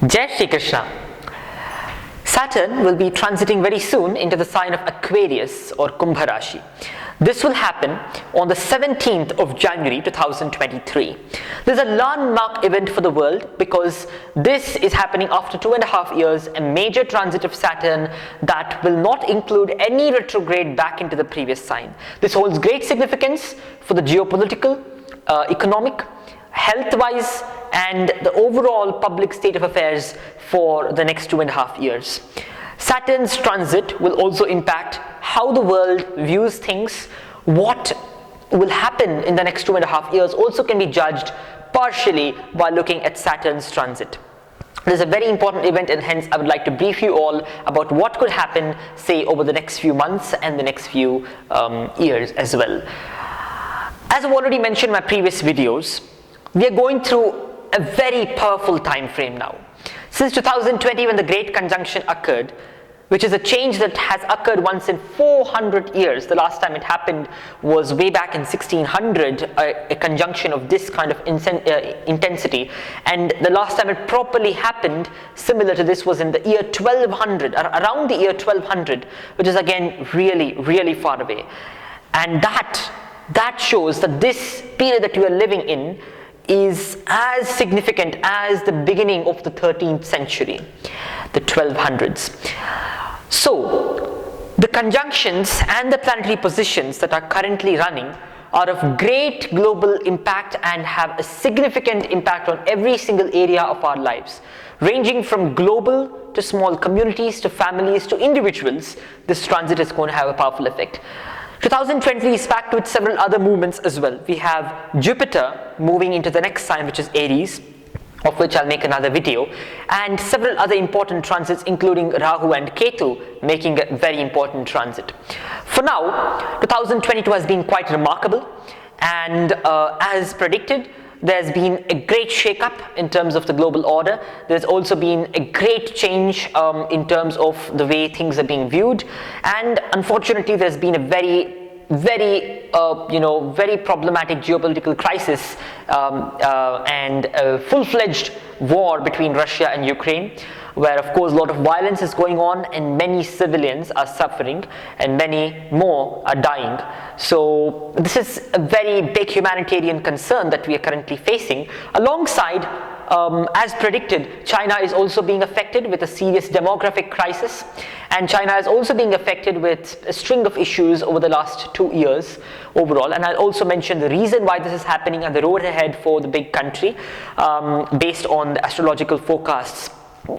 Jai Shri Krishna. Saturn will be transiting very soon into the sign of Aquarius or Kumbha Rashi. This will happen on the 17th of January 2023. This is a landmark event for the world because this is happening after 2.5 years, a major transit of Saturn that will not include any retrograde back into the previous sign. This holds great significance for the geopolitical, economic, health-wise, and the overall public state of affairs for the next 2.5 years. Saturn's transit will also impact how the world views things. What will happen in the next 2.5 years also can be judged partially by looking at Saturn's transit. This is a very important event, and hence I would like to brief you all about what could happen, say, over the next few months and the next few years as well. As I've already mentioned in my previous videos, we are going through a very powerful time frame now. Since 2020, when the Great Conjunction occurred, which is a change that has occurred once in 400 years. The last time it happened was way back in 1600, a conjunction of this kind of intensity. And the last time it properly happened, similar to this, was in the year 1200, or around the year 1200, which is again really, really far away. And that shows that this period that we are living in is as significant as the beginning of the 13th century, the 1200s. So, the conjunctions and the planetary positions that are currently running are of great global impact and have a significant impact on every single area of our lives. Ranging from global to small communities to families to individuals, this transit is going to have a powerful effect. 2020 is packed with several other movements as well. We have Jupiter moving into the next sign, which is Aries, of which I'll make another video, and several other important transits, including Rahu and Ketu making a very important transit. For now, 2022 has been quite remarkable, and as predicted, there's been a great shake-up in terms of the global order. There's also been a great change in terms of the way things are being viewed, and unfortunately there's been a very problematic geopolitical crisis and a full-fledged war between Russia and Ukraine, where of course a lot of violence is going on and many civilians are suffering and many more are dying. So this is a very big humanitarian concern that we are currently facing. Alongside, as predicted, China is also being affected with a serious demographic crisis, and China is also being affected with a string of issues over the last 2 years overall. And I'll also mention the reason why this is happening and the road ahead for the big country based on the astrological forecasts.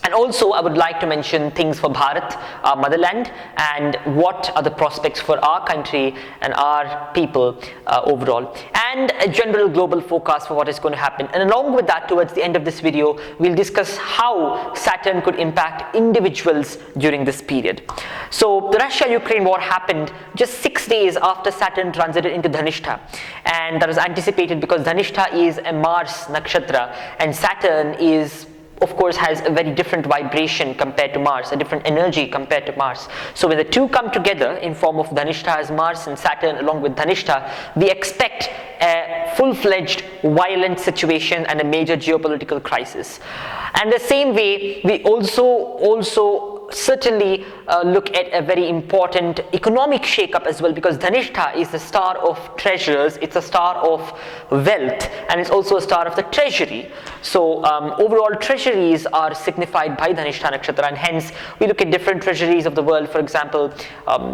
And also I would like to mention things for Bharat, our motherland, and what are the prospects for our country and our people overall, and a general global forecast for what is going to happen. And along with that, towards the end of this video, we'll discuss how Saturn could impact individuals during this period. So the Russia-Ukraine war happened just 6 days after Saturn transited into Dhanishtha, and that was anticipated because Dhanishtha is a Mars nakshatra and Saturn of course has a very different vibration compared to Mars, a different energy compared to Mars. So when the two come together in form of Dhanishtha as Mars and Saturn along with Dhanishtha, we expect a full-fledged violent situation and a major geopolitical crisis. And the same way, we also certainly look at a very important economic shake-up as well, because Dhanishtha is the star of treasures, it's a star of wealth, and it's also a star of the treasury. So overall treasuries are signified by Dhanishtha nakshatra, and hence we look at different treasuries of the world. For example,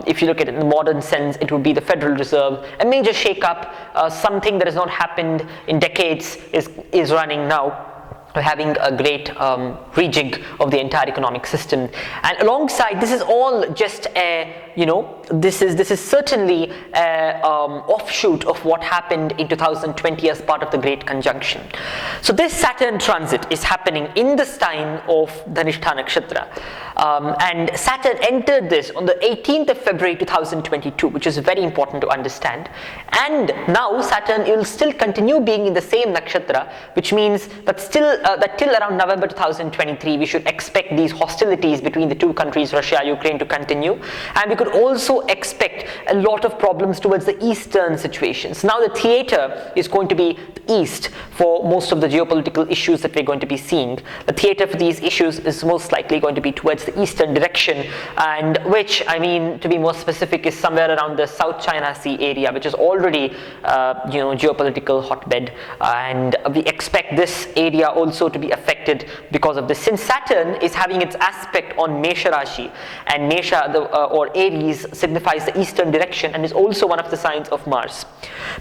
if you look at it in the modern sense, it would be the Federal Reserve. A major shake-up, something that has not happened in decades is running now. We're having a great rejig of the entire economic system, and alongside this is all just this is certainly an offshoot of what happened in 2020 as part of the Great Conjunction. So this Saturn transit is happening in the sign of Dhanishtha nakshatra, and Saturn entered this on the 18th of February 2022, which is very important to understand. And now Saturn will still continue being in the same nakshatra, which means that still that till around November 2023 we should expect these hostilities between the two countries, Russia and Ukraine, to continue, and we could also expect a lot of problems towards the eastern situations. Now the theater is going to be the east for most of the geopolitical issues that we're going to be seeing. The theater for these issues is most likely going to be towards the eastern direction, and which, I mean, to be more specific, is somewhere around the South China Sea area, which is already geopolitical hotbed, and we expect this area also to be affected because of this, since Saturn is having its aspect on Mesha Rashi, and Mesha or Aries signifies the eastern direction and is also one of the signs of Mars.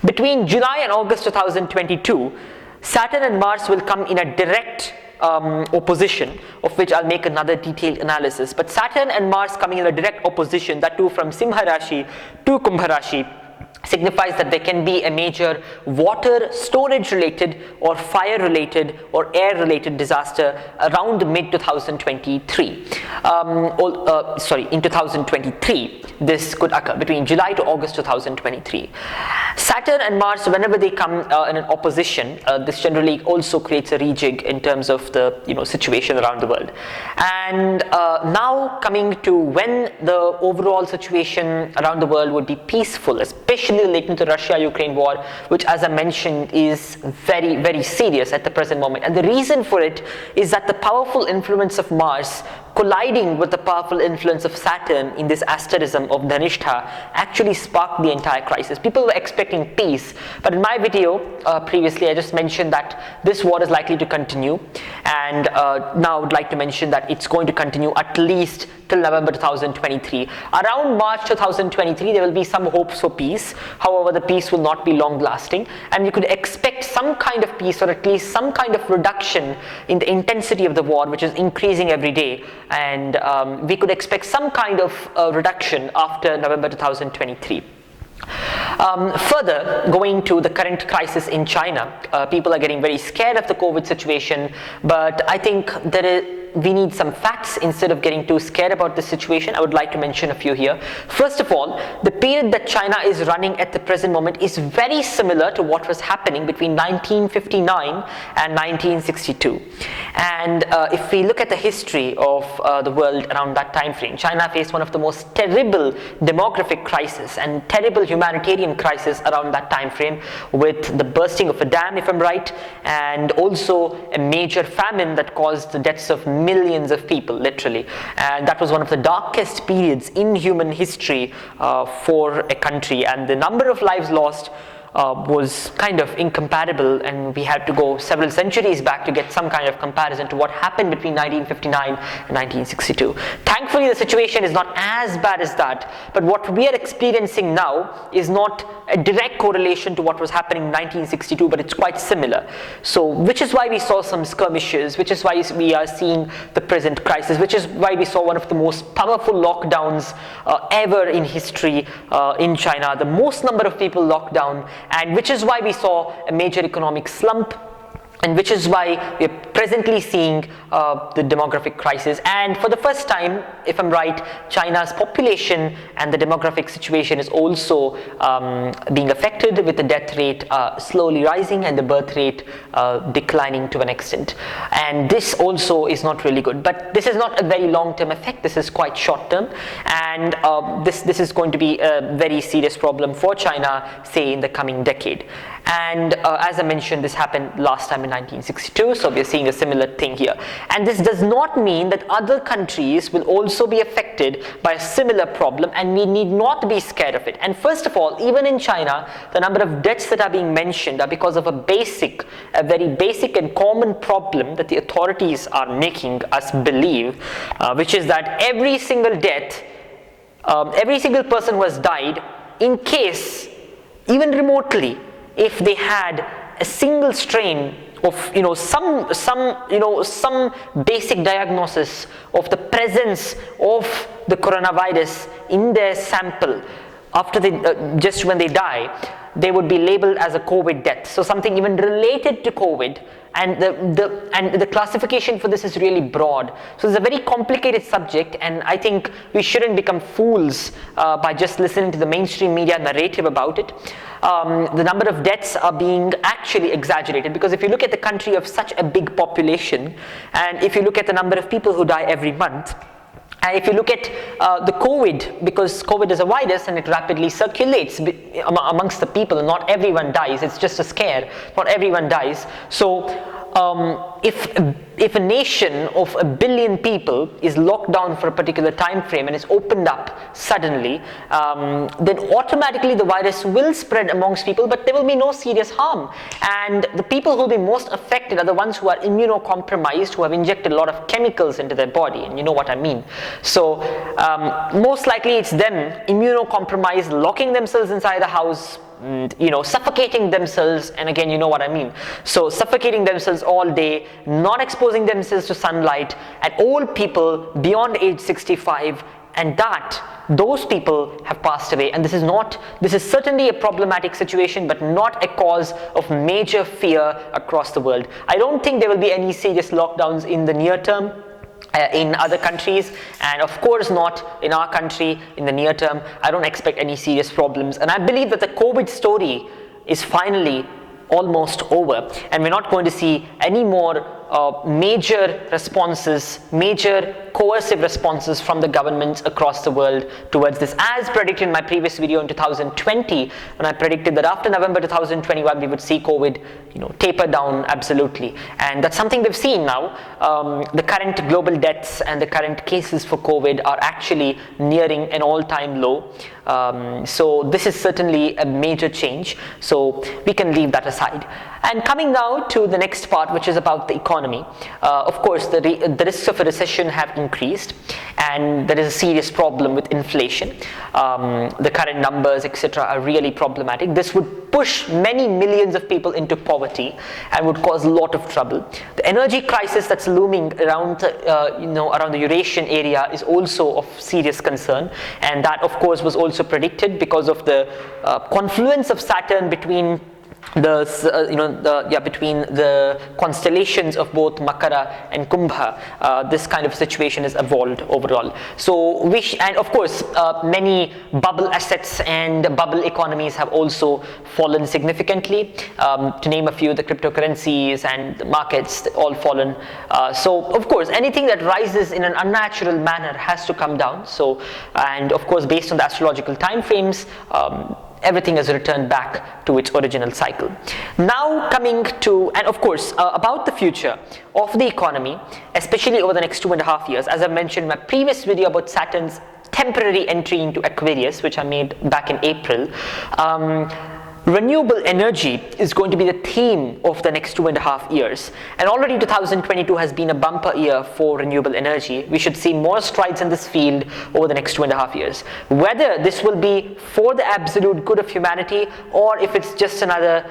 Between July and August 2022, Saturn and Mars will come in a direct opposition, of which I'll make another detailed analysis. But Saturn and Mars coming in a direct opposition, that too from Simha Rashi to Kumbha Rashi, signifies that there can be a major water storage related or fire related or air related disaster around mid 2023. In 2023 this could occur between July to August 2023. Saturn and Mars, whenever they come in an opposition, this generally also creates a rejig in terms of the situation around the world. And now coming to when the overall situation around the world would be peaceful, especially relating to the Russia-Ukraine war, which, as I mentioned, is very, very serious at the present moment. And the reason for it is that the powerful influence of Mars colliding with the powerful influence of Saturn in this asterism of Dhanishtha actually sparked the entire crisis. People were expecting peace, but in my video previously I just mentioned that this war is likely to continue, and now I would like to mention that it's going to continue at least till November 2023. Around March 2023 there will be some hopes for peace. However, the peace will not be long lasting, and you could expect some kind of peace, or at least some kind of reduction in the intensity of the war, which is increasing every day, and we could expect some kind of reduction after November 2023. Further, going to the current crisis in China, people are getting very scared of the COVID situation, but I think we need some facts instead of getting too scared about this situation. I would like to mention a few here. First of all, the period that China is running at the present moment is very similar to what was happening between 1959 and 1962. And if we look at the history of the world around that time frame, China faced one of the most terrible demographic crises and terrible humanitarian crisis around that time frame, with the bursting of a dam, if I'm right, and also a major famine that caused the deaths of millions of people, literally. And that was one of the darkest periods in human history for a country, and the number of lives lost was kind of incomparable, and we had to go several centuries back to get some kind of comparison to what happened between 1959 and 1962. Thankfully, the situation is not as bad as that, but what we are experiencing now is not a direct correlation to what was happening in 1962, but it's quite similar. So, which is why we saw some skirmishes, which is why we are seeing the present crisis, which is why we saw one of the most powerful lockdowns ever in history in China, the most number of people locked down, and which is why we saw a major economic slump, and which is why we are presently seeing the demographic crisis. And for the first time, if I'm right, China's population and the demographic situation is also being affected, with the death rate slowly rising and the birth rate declining to an extent. And this also is not really good. But this is not a very long-term effect. This is quite short-term, and this is going to be a very serious problem for China, say, in the coming decade. And as I mentioned, this happened last time in 1962, so we are seeing a similar thing here. And this does not mean that other countries will also be affected by a similar problem, and we need not be scared of it. And first of all, even in China, the number of deaths that are being mentioned are because of a very basic and common problem that the authorities are making us believe, which is that every single death, every single person who has died, in case, even remotely, if they had a single strain of some basic diagnosis of the presence of the coronavirus in their sample, after they, just when they die, they would be labeled as a COVID death. So something even related to COVID, and the classification for this is really broad. So it's a very complicated subject, and I think we shouldn't become fools by just listening to the mainstream media narrative about it. The number of deaths are being actually exaggerated, because if you look at the country of such a big population, and if you look at the number of people who die every month, and if you look at the COVID, because COVID is a virus and it rapidly circulates amongst the people, and not everyone dies, it's just a scare, not everyone dies. So if a nation of 1 billion people is locked down for a particular time frame and is opened up suddenly, then automatically the virus will spread amongst people, but there will be no serious harm. And the people who will be most affected are the ones who are immunocompromised, who have injected a lot of chemicals into their body, and you know what I mean. So most likely it's them, immunocompromised, locking themselves inside the house, suffocating themselves, and again, you know what I mean. So suffocating themselves all day, not exposing themselves to sunlight, and old people beyond age 65, and those people have passed away. And this is certainly a problematic situation, but not a cause of major fear across the world. I don't think there will be any serious lockdowns in the near term in other countries, and of course not in our country in the near term. I don't expect any serious problems, and I believe that the COVID story is finally almost over, and we're not going to see any more major responses, major coercive responses from the governments across the world towards this, as predicted in my previous video in 2020, when I predicted that after November 2021 we would see COVID taper down absolutely. And that's something we've seen now. The current global deaths and the current cases for COVID are actually nearing an all-time low. So this is certainly a major change, so we can leave that aside. And coming now to the next part, which is about the economy. Of course, the risks of a recession have increased, and there is a serious problem with inflation. The current numbers, etc., are really problematic. This would push many millions of people into poverty and would cause a lot of trouble. The energy crisis that's looming around the Eurasian area is also of serious concern, and that of course was also predicted because of the confluence of Saturn between between the constellations of both Makara and Kumbha. This kind of situation has evolved overall. So and of course many bubble assets and bubble economies have also fallen significantly. To name a few, the cryptocurrencies and the markets all fallen. So of course anything that rises in an unnatural manner has to come down. So, and of course based on the astrological time frames, everything has returned back to its original cycle. Now coming to, and of course about the future of the economy, especially over the next 2.5 years, as I mentioned in my previous video about Saturn's temporary entry into Aquarius, which I made back in April. Renewable energy is going to be the theme of the next 2.5 years, and already 2022 has been a bumper year for renewable energy. We should see more strides in this field over the next 2.5 years. Whether this will be for the absolute good of humanity, or if it's just another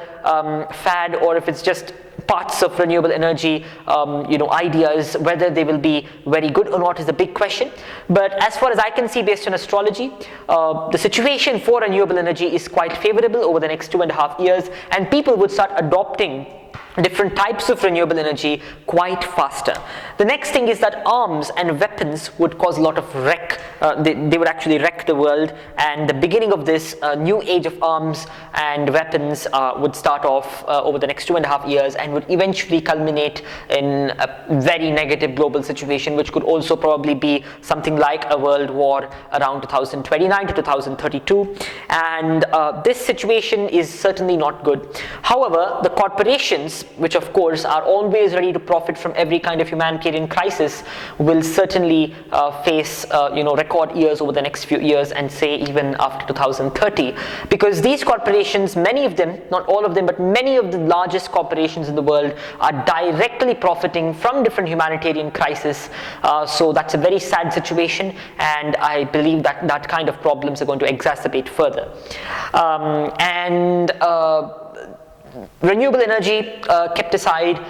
fad, or if it's just parts of renewable energy ideas, whether they will be very good or not is a big question. But as far as I can see based on astrology, the situation for renewable energy is quite favorable over the next 2.5 years, and people would start adopting different types of renewable energy quite faster. The next thing is that arms and weapons would cause a lot of wreck. They would actually wreck the world, and the beginning of this new age of arms and weapons would start off over the next 2.5 years, and would eventually culminate in a very negative global situation, which could also probably be something like a world war around 2029 to 2032. And this situation is certainly not good. However, the corporations, which of course are always ready to profit from every kind of humanitarian crisis, will certainly face record years over the next few years, and say even after 2030, because these corporations, many of them, not all of them, but many of the largest corporations in the world are directly profiting from different humanitarian crises. So that's a very sad situation, and I believe that that kind of problems are going to exacerbate further. renewable energy kept aside,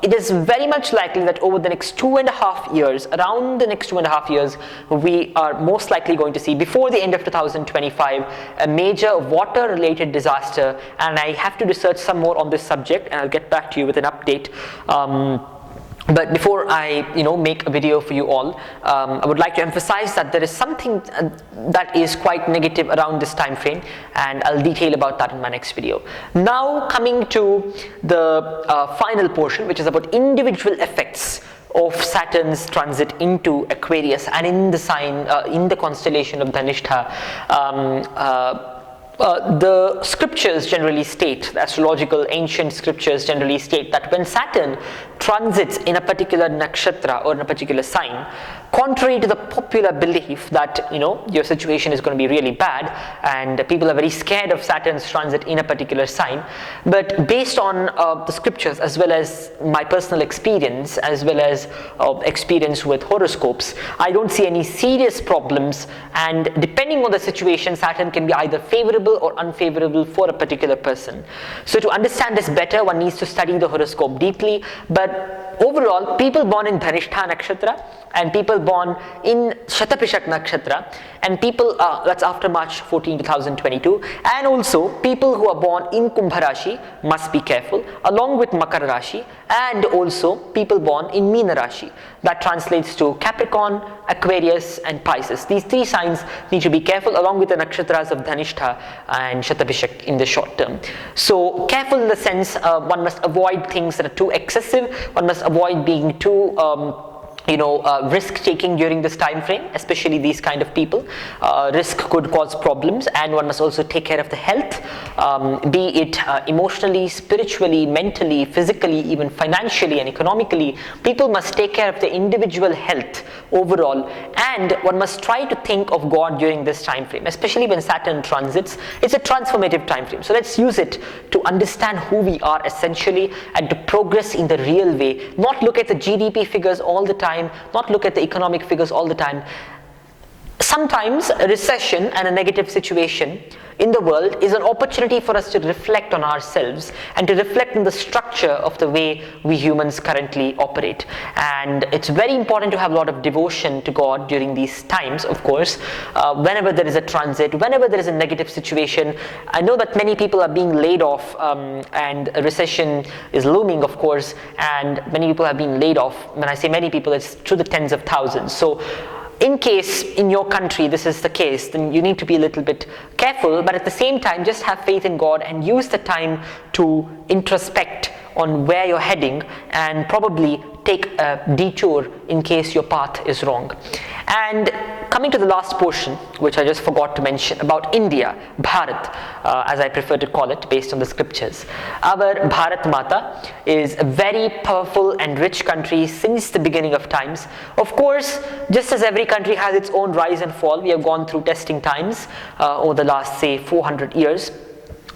it is very much likely that over the next 2.5 years, around the next 2.5 years, we are most likely going to see, before the end of 2025, a major water related disaster. And I have to research some more on this subject, and I'll get back to you with an update. But before I make a video for you all, I would like to emphasize that there is something that is quite negative around this time frame, and I'll detail about that in my next video. Now coming to the final portion, which is about individual effects of Saturn's transit into Aquarius and in the sign, in the constellation of Dhanishtha. The scriptures generally state, the astrological ancient scriptures generally state that when Saturn transits in a particular nakshatra or in a particular sign, contrary to the popular belief that your situation is going to be really bad and people are very scared of Saturn's transit in a particular sign, but based on the scriptures as well as my personal experience as well as experience with horoscopes, I don't see any serious problems, and depending on the situation, Saturn can be either favorable or unfavorable for a particular person. So to understand this better, one needs to study the horoscope deeply, but overall, people born in Dhanishtha nakshatra and people born in Shatapishak nakshatra and people that's after March 14, 2022, and also people who are born in Kumbha Rashi must be careful, along with Makar Rashi, and also people born in Meena Rashi. That translates to Capricorn, Aquarius and Pisces. These three signs need to be careful, along with the nakshatras of Dhanishtha and Shatapishak in the short term. So careful in the sense, one must avoid things that are too excessive, one must avoid being too risk-taking during this time frame, especially these kind of people. Risk could cause problems, and one must also take care of the health, be it emotionally, spiritually, mentally, physically, even financially and economically. People must take care of their individual health overall, and one must try to think of God during this time frame, especially when Saturn transits. It's a transformative time frame, so let's use it to understand who we are essentially and to progress in the real way, not look at the GDP figures all the time, not look at the economic figures all the time. Sometimes a recession and a negative situation in the world is an opportunity for us to reflect on ourselves and to reflect on the structure of the way we humans currently operate. And it's very important to have a lot of devotion to God during these times, of course. Whenever there is a transit, whenever there is a negative situation, I know that many people are being laid off, and a recession is looming, of course, and many people have been laid off. When I say many people, it's to the tens of thousands. So in case in your country this is the case, then you need to be a little bit careful, but at the same time just have faith in God and use the time to introspect on where you're heading and probably take a detour in case your path is wrong. And coming to the last portion, which I just forgot to mention, about India, Bharat, as I prefer to call it based on the scriptures. Our Bharat Mata is a very powerful and rich country since the beginning of times. Of course, just as every country has its own rise and fall, we have gone through testing times over the last, say, 400 years.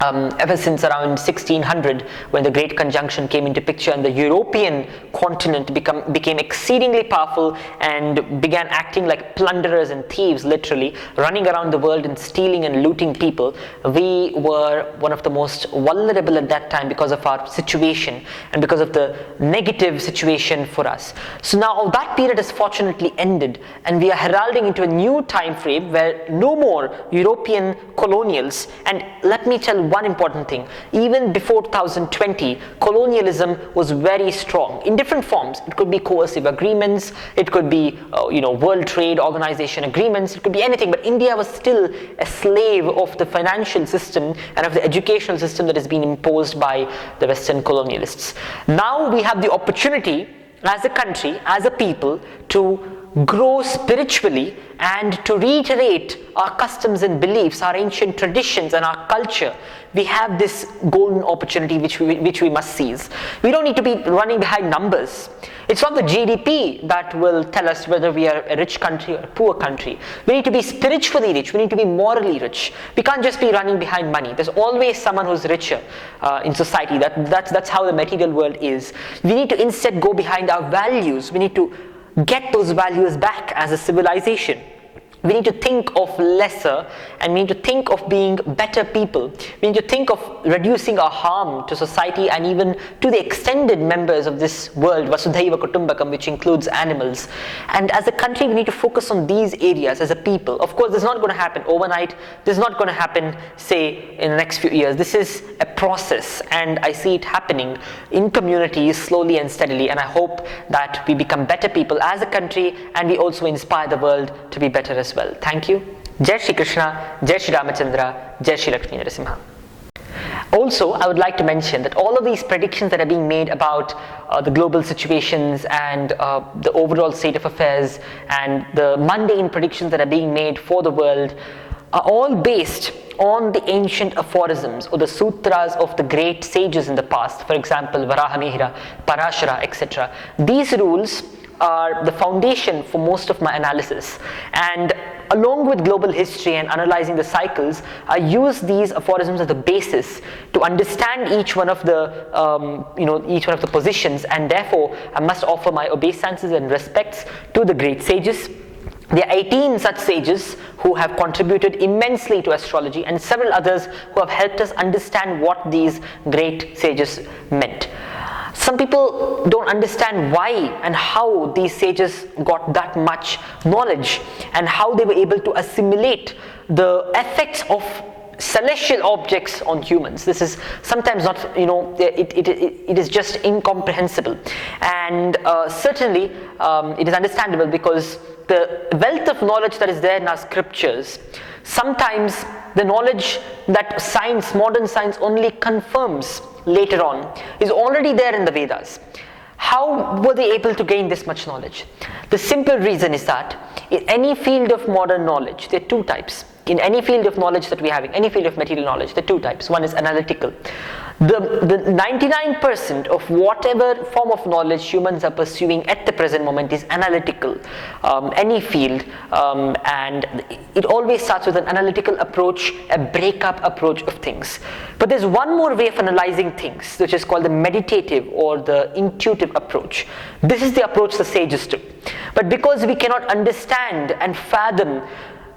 Ever since around 1600, when the Great Conjunction came into picture and the European continent became exceedingly powerful and began acting like plunderers and thieves, literally running around the world and stealing and looting people, we were one of the most vulnerable at that time because of our situation and because of the negative situation for us. So now that period has fortunately ended, and we are heralding into a new time frame where no more European colonials. And let me tell one important thing: even before 2020, colonialism was very strong in different forms. It could be coercive agreements, it could be World Trade Organization agreements, it could be anything, but India was still a slave of the financial system and of the educational system that has been imposed by the Western colonialists. Now we have the opportunity as a country, as a people, to grow spiritually and to reiterate our customs and beliefs, our ancient traditions and our culture. We have this golden opportunity which we must seize. We don't need to be running behind numbers. It's not the GDP that will tell us whether we are a rich country or a poor country. We need to be spiritually rich. We need to be morally rich. We can't just be running behind money. There's always someone who's richer in society. That's how the material world is. We need to instead go behind our values. We need to get those values back as a civilization. We need to think of lesser, and we need to think of being better people. We need to think of reducing our harm to society and even to the extended members of this world, Vasudhaiva Kutumbakam, which includes animals. And as a country, we need to focus on these areas as a people. Of course, this is not going to happen overnight. This is not going to happen, say, in the next few years. This is a process, and I see it happening in communities slowly and steadily, and I hope that we become better people as a country, and we also inspire the world to be better as well. Thank you. Jai Shri Krishna, Jai Shri Ramachandra, Jai Shri Lakshmi Narasimha. Also, I would like to mention that all of these predictions that are being made about the global situations and the overall state of affairs and the mundane predictions that are being made for the world are all based on the ancient aphorisms or the sutras of the great sages in the past. For example, Varahamihira, Parashara, etc. These rules are the foundation for most of my analysis, and along with global history and analyzing the cycles, I use these aphorisms as the basis to understand each one of the positions, and therefore I must offer my obeisances and respects to the great sages. There are 18 such sages who have contributed immensely to astrology, and several others who have helped us understand what these great sages meant. Some people don't understand why and how these sages got that much knowledge and how they were able to assimilate the effects of celestial objects on humans. This is sometimes not, it is just incomprehensible, and certainly it is understandable because the wealth of knowledge that is there in our scriptures, sometimes the knowledge that science, modern science only confirms later on, is already there in the Vedas. How were they able to gain this much knowledge? The simple reason is that in any field of modern knowledge, there are two types. In any field of knowledge that we have, in any field of material knowledge, there are two types. One is analytical. The 99% of whatever form of knowledge humans are pursuing at the present moment is analytical. Any field, and it always starts with an analytical approach, a breakup approach of things. But there's one more way of analyzing things, which is called the meditative or the intuitive approach. This is the approach the sages took. But because we cannot understand and fathom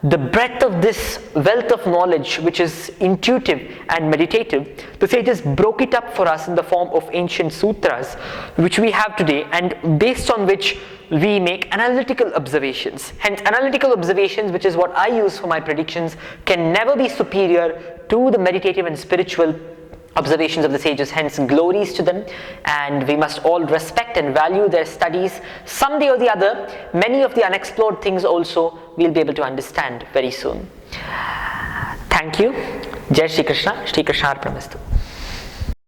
the breadth of this wealth of knowledge, which is intuitive and meditative, the sages broke it up for us in the form of ancient sutras, which we have today, and based on which we make analytical observations. Hence, analytical observations, which is what I use for my predictions, can never be superior to the meditative and spiritual observations of the sages. Hence, glories to them, and we must all respect and value their studies. Someday or the other, many of the unexplored things also we'll be able to understand very soon. Thank you. Jai Shri Krishna. Shri Krishna Arpanamastu.